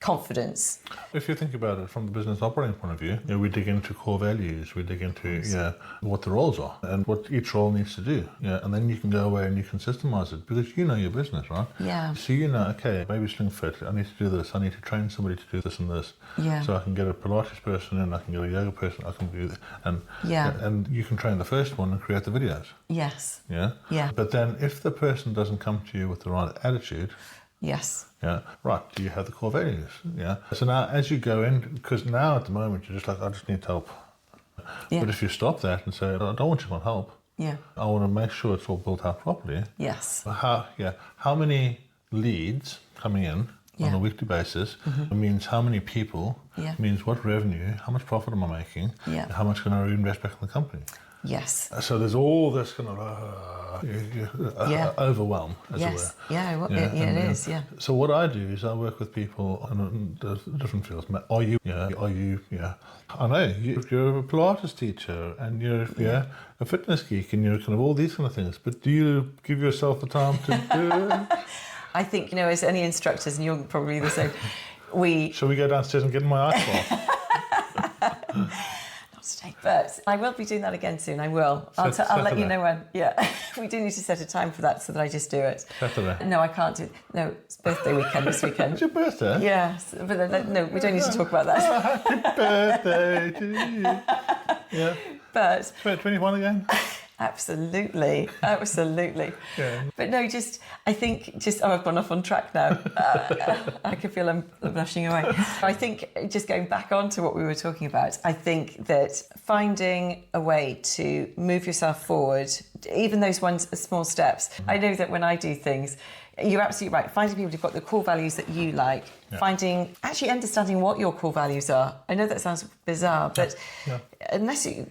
confidence. If you think about it from the business operating point of view, we dig into core values, we dig into what the roles are and what each role needs to do. And then you can go away and you can systemize it, because you know your business, right? Yeah. So okay, maybe Sling Fit, I need to do this, I need to train somebody to do this and this. Yeah. So I can get a Pilates person in, I can get a yoga person, I can do that. And you can train the first one and create the videos. Yes. Yeah? Yeah. But then if the person doesn't come to you with the right attitude, yes. Yeah, right. Do you have the core values? Yeah. So now as you go in, because now at the moment you're just like, I just need help. Yeah. But if you stop that and say, I don't want your help. Yeah. I want to make sure it's all built out properly. Yes. How many leads coming in on a weekly basis. It means how many people, Yeah. it means what revenue, how much profit am I making, Yeah. and how much can I reinvest back in the company. Yes. So there's all this kind of overwhelm, as it were. Yes. Yeah. Well, it is. Yeah. So what I do is I work with people in different fields. Are you? I know you're a Pilates teacher and you're a fitness geek and you're kind of all these kind of things. But do you give yourself the time to do it? I think, as any instructors, and you're probably the same, Shall we go downstairs and get in my ice bath? Not today, but I will be doing that again soon. I will. I'll let you know when. Yeah, we do need to set a time for that so that I just do it. Saturday. No, I can't do it. No, it's birthday weekend this weekend. It's your birthday? Yes, but no, we don't need to talk about that. Happy birthday to you. Yeah. But 21 again? Absolutely. Yeah. But no, I think I've gone off on track now. I can feel I'm blushing away. I think just going back on to what we were talking about, I think that finding a way to move yourself forward, even those small steps. I know that when I do things, you're absolutely right. Finding people who've got the core values that you like, actually understanding what your core values are. I know that sounds bizarre, but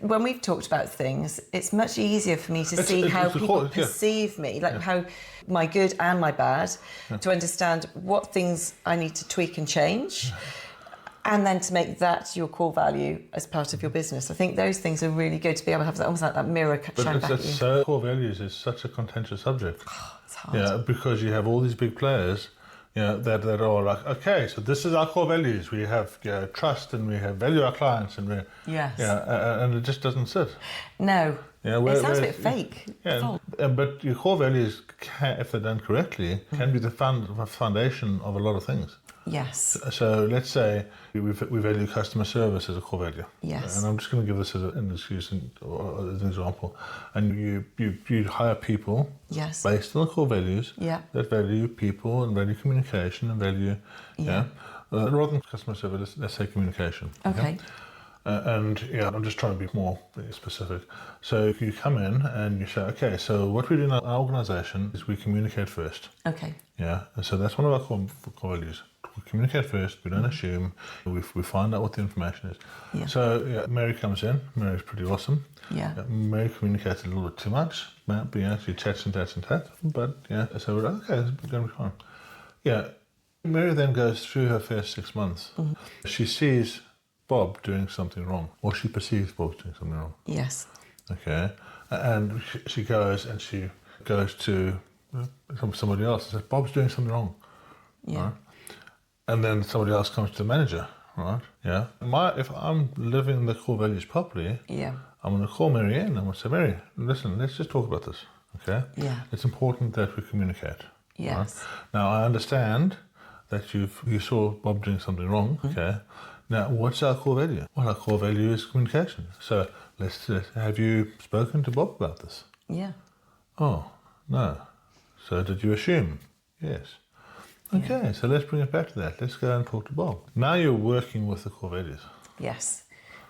when we've talked about things, it's much easier for me to see how people perceive me, like how my good and my bad, to understand what things I need to tweak and change. And then to make that your core value as part of your business. I think those things are really good to be able to have that, almost like that mirror shine back at you. So core values is such a contentious subject. It's hard. Yeah, because you have all these big players, that are like, okay, so this is our core values. We have trust and we have value our clients and and it just doesn't sit. No. It sounds a bit fake. Yeah, but your core values, if they're done correctly, can be the foundation of a lot of things. Yes. So let's say we value customer service as a core value. Yes. And I'm just going to give this as an excuse or as an example. And you hire people based on the core values that value people and value communication and value, rather than customer service, let's say communication. Okay. I'm just trying to be more specific. So you come in and you say, okay, so what we do in our organisation is we communicate first. Okay. Yeah, and so that's one of our core values. We communicate first, we don't assume, we find out what the information is. Yeah. So Mary comes in, Mary's pretty awesome. Yeah. Mary communicates a little bit too much, but she chats and tats, but so we're like, okay, it's going to be fine. Yeah, Mary then goes through her first 6 months. Mm-hmm. She sees Bob doing something wrong, or she perceives Bob doing something wrong. Yes. Okay, and she goes to somebody else and says, Bob's doing something wrong. Yeah. Right? And then somebody else comes to the manager, right? Yeah. If I'm living the core values properly, I'm going to call Mary in and I'm going to say, Mary, listen, let's just talk about this, okay? Yeah. It's important that we communicate. Yes. Right? Now, I understand that you saw Bob doing something wrong, okay? Now, what's our core value? Well, our core value is communication. So have you spoken to Bob about this? Yeah. Oh, no. So did you assume? Yes. Okay, so let's bring it back to that. Let's go and talk to Bob. Now you're working with the core values. Yes.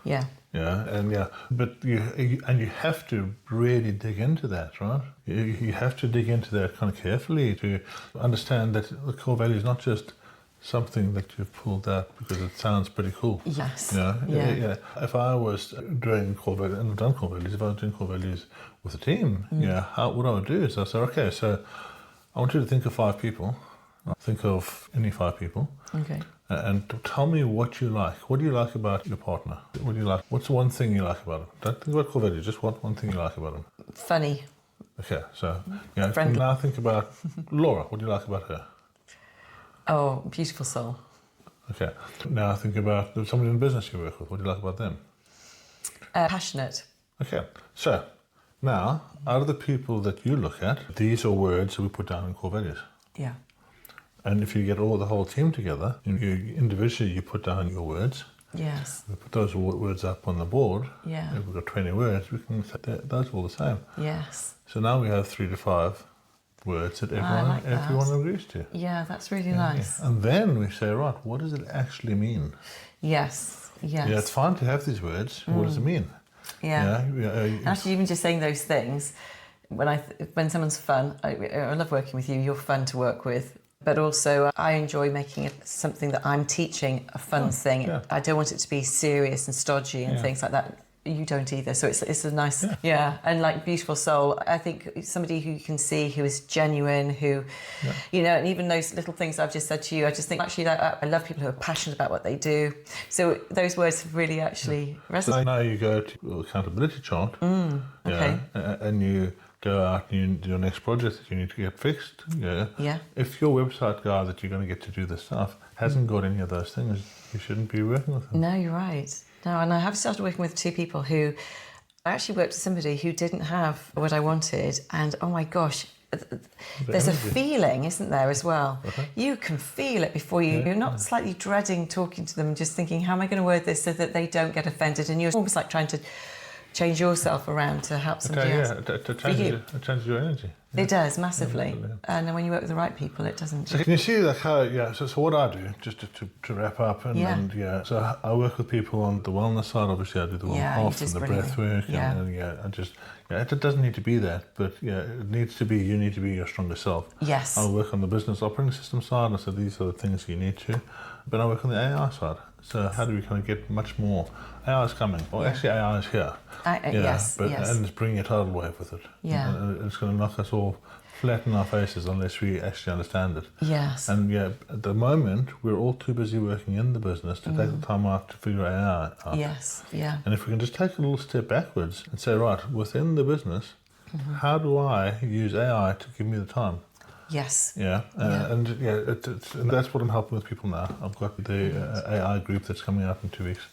Yeah. Yeah, but you have to really dig into that, right? You have to dig into that kind of carefully to understand that the core value is not just something that you've pulled out because it sounds pretty cool. Yes. Yeah. If I was doing core values, and I've done core values, if I was doing core values with a team, what I would do is I say, okay, so I want you to think of 5 people. Think of any 5 people. Okay. And tell me what you like. What do you like about your partner? What do you like? What's one thing you like about them? Don't think about core values, just one thing you like about them. Funny. Okay, so now think about Laura. What do you like about her? Oh, beautiful soul. Okay, now think about somebody in business you work with. What do you like about them? Passionate. Okay, so now out of the people that you look at, these are words that we put down in core values. Yeah. And if you get the whole team together, individually you put down your words. Yes. We put those words up on the board. Yeah. If we've got 20 words, we can say those are all the same. Yes. So now we have 3 to 5 words that everyone agrees to. Yeah, that's really nice. Yeah. And then we say, right, what does it actually mean? Yes. Yeah, it's fine to have these words. What does it mean? Yeah. Actually, even just saying those things, when someone's fun, I love working with you. You're fun to work with. But also, I enjoy making it something that I'm teaching, a fun thing. yeah. I don't want it to be serious and stodgy and things like that. You don't either. So it's a nice, and like beautiful soul. I think somebody who you can see who is genuine, who, you know, and even those little things I've just said to you, I just think actually that I love people who are passionate about what they do. So those words have really actually resonated. So now you go to your accountability chart, okay. and you go out and you do your next project that you need to get fixed. Yeah. If your website guy that you're going to get to do this stuff hasn't got any of those things, you shouldn't be working with him. No, you're right. No, and I have started working with 2 people who I actually worked with somebody who didn't have what I wanted, and oh my gosh, there's a feeling, isn't there, as well? You can feel it before you're not slightly dreading talking to them and just thinking, how am I going to word this so that they don't get offended? And you're almost like trying to change yourself around to help somebody else. It changes your energy. It does, massively. And then when you work with the right people, it doesn't. So can you see like how, so what I do, just to wrap up, and so I work with people on the wellness side. Obviously I do the health and the breathwork, and it doesn't need to be that, but it needs to be, you need to be your strongest self. Yes. I work on the business operating system side, and so these are the things you need to, but I work on the AI side. So how do we kind of get much more? AI is coming. Well, actually AI is here. Yes. And it's bringing a tidal wave with it. Yeah. And it's going to knock us all flat in our faces unless we actually understand it. Yes. And at the moment, we're all too busy working in the business to take the time out to figure AI out. Yes, yeah. And if we can just take a little step backwards and say, right, within the business, how do I use AI to give me the time? Yes. And that's what I'm helping with people now. I've got the AI group that's coming out in 2 weeks.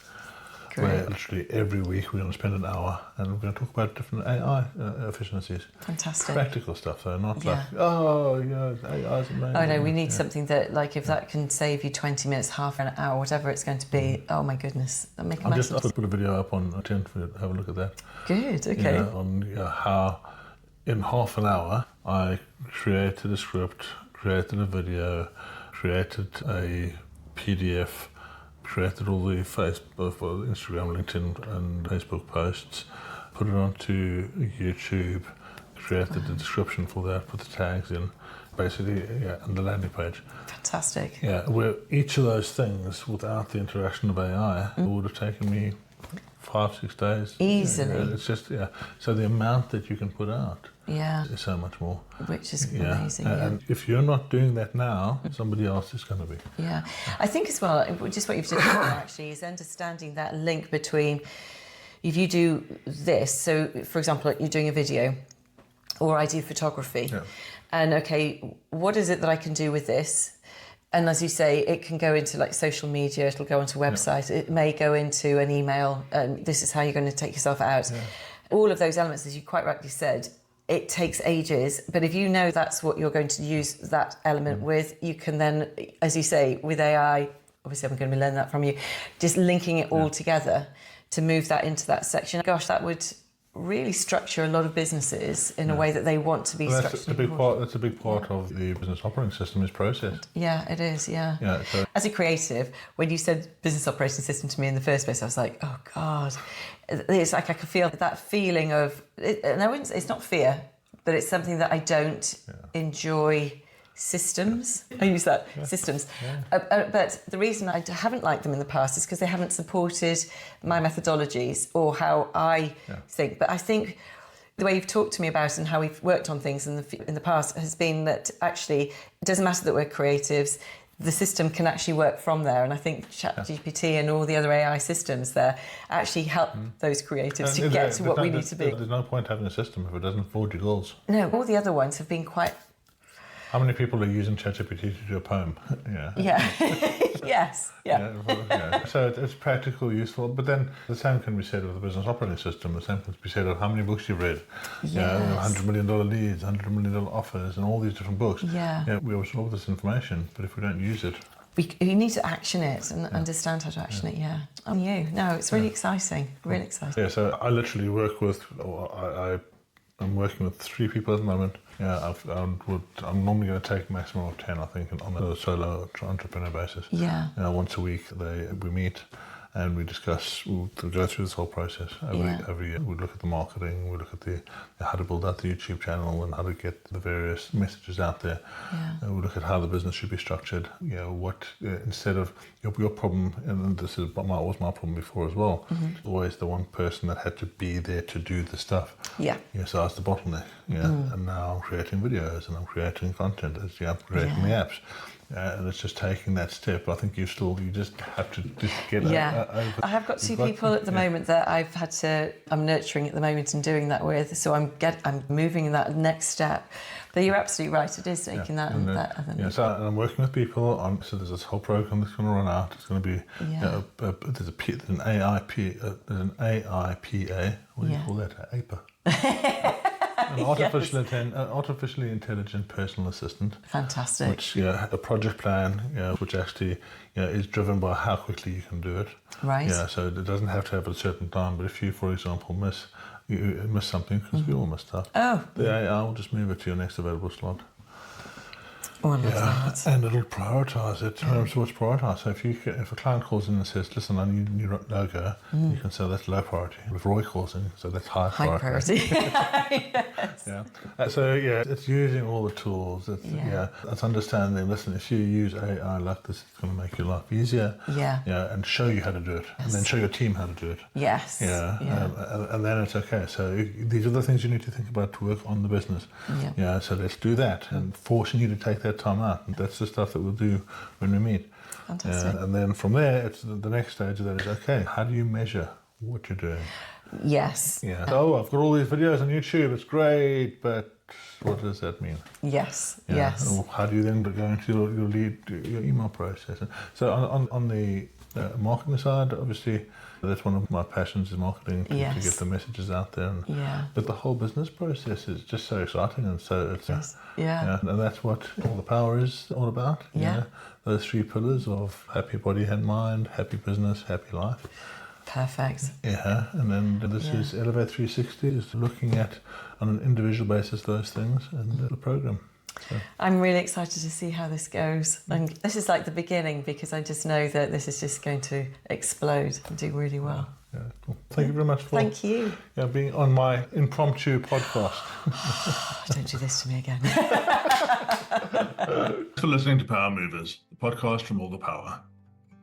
Great. Where literally every week we're going to spend an hour and we're going to talk about different AI efficiencies. Fantastic. Practical stuff though, not like, AI is amazing. Oh no, we need something that, like, if that can save you 20 minutes, half an hour, whatever it's going to be, oh my goodness, that'll make a massive difference. I'll put a video up on 10 for you to have a look at that. Good, okay. On how in half an hour I created a script, created a video, created a PDF, created all the Facebook, Instagram, LinkedIn and Facebook posts, put it onto YouTube, created the description for that, put the tags in, basically, and the landing page. Fantastic. Yeah, where each of those things, without the interaction of AI, would have taken me 5-6 days. Easily. It's just, so the amount that you can put out is so much more. Which is amazing. And if you're not doing that now, somebody else is going to be. Yeah. I think as well, just what you've just done actually, is understanding that link between, if you do this, so for example, you're doing a video, or I do photography, and okay, what is it that I can do with this? And as you say, it can go into like social media, it'll go onto a website, it may go into an email, and this is how you're going to take yourself out. All of those elements, as you quite rightly said, it takes ages, but if you know that's what you're going to use that element with, you can then, as you say, with AI, obviously I'm going to be learning that from you, just linking it all together to move that into that section. Gosh, that would really structure a lot of businesses in a way that they want to be structured. That's a big part of the business operating system is process. Yeah, it is, so as a creative, when you said business operating system to me in the first place, I was like, oh God. It's like I could feel that feeling of, it's not fear, but it's something that I don't enjoy. Systems. I use that, systems. But the reason I haven't liked them in the past is because they haven't supported my methodologies or how I think. But I think the way you've talked to me about it and how we've worked on things in the past has been that actually it doesn't matter that we're creatives, the system can actually work from there. And I think ChatGPT and all the other AI systems there actually help those creatives to get to what we need to be. There's no point having a system if it doesn't forward your goals. No, all the other ones have been quite... How many people are using ChatGPT to do a poem? Yes. So it's practical, useful, but then the same can be said of the business operating system. The same can be said of how many books you've read. $100 million leads, $100 million offers, and all these different books. We absorb this information, but if we don't use it, you need to action it and understand how to action it. On you. No, it's really exciting. Really exciting. So I literally work with, I'm working with 3 people at the moment. I'm normally going to take a maximum of 10, I think, on a solo entrepreneur basis. Once a week we meet, and we discuss, we'll go through this whole process every year. We look at the marketing, we look at how to build out the YouTube channel and how to get the various messages out there. We look at how the business should be structured. What instead of your problem, and this was my problem before as well, always the one person that had to be there to do the stuff. So I was the bottleneck. And now I'm creating videos and I'm creating content. I'm creating the apps. And it's just taking that step. I think you just have to just get over. I have got two people at the moment that I'm nurturing at the moment and doing that with. So I'm moving in that next step. But you're absolutely right. It is taking that. So I'm working with people on. So there's this whole program that's going to run out. It's going to be there's an AIPA. What do you call that? APA. An artificially intelligent personal assistant. Fantastic. Which a project plan, which actually is driven by how quickly you can do it. Right. So it doesn't have to have a certain time. But if you, for example, miss something, because we all miss stuff, the AI will just move it to your next available slot. Oh, I love that. And it'll prioritise it. So it's prioritised. So if a client calls in and says, "Listen, I need a new logo," you can say that's low priority. If Roy calls in, so that's high priority. Yes. So it's using all the tools. It's understanding. Listen, if you use AI like this, it's going to make your life easier. And show you how to do it, and then show your team how to do it. Yes. And then it's okay. So these are the things you need to think about to work on the business. So let's do that, and forcing you to take that time out. And that's the stuff that we'll do when we meet. Fantastic. And then from there, it's the next stage of that is, okay, how do you measure what you're doing? Yes. So I've got all these videos on YouTube, it's great, but what does that mean? Yes. And how do you then go into your email process? So on the marketing side, obviously, that's one of my passions is marketing, to get the messages out there. But the whole business process is just so exciting, and so it's and that's what all the power is all about. Those 3 pillars of happy body and mind, happy business, happy life. Perfect. And then this is Elevate 360, is looking at on an individual basis those things and the program. So. I'm really excited to see how this goes. And this is like the beginning, because I just know that this is just going to explode and do really well. Cool. Thank you very much for being on my impromptu podcast. Don't do this to me again. Thanks for listening to Power Movers, the podcast from All the Power,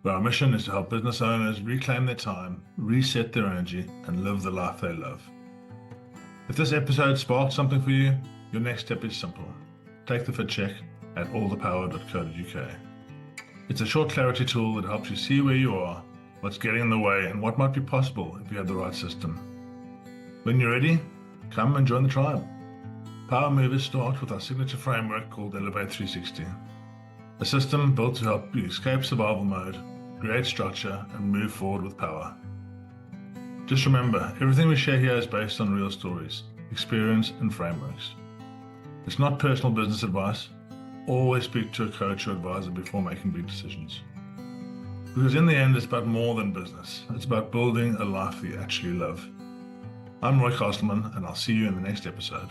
where our mission is to help business owners reclaim their time, reset their energy, and live the life they love. If this episode sparked something for you, your next step is simple. Take the fit check at allthepower.co.uk. It's a short clarity tool that helps you see where you are, what's getting in the way, and what might be possible if you have the right system. When you're ready, come and join the tribe. Power Movers start with our signature framework called Elevate 360, a system built to help you escape survival mode, create structure, and move forward with power. Just remember, everything we share here is based on real stories, experience, and frameworks. It's not personal business advice. Always speak to a coach or advisor before making big decisions. Because in the end, it's about more than business. It's about building a life that you actually love. I'm Roy Castleman, and I'll see you in the next episode.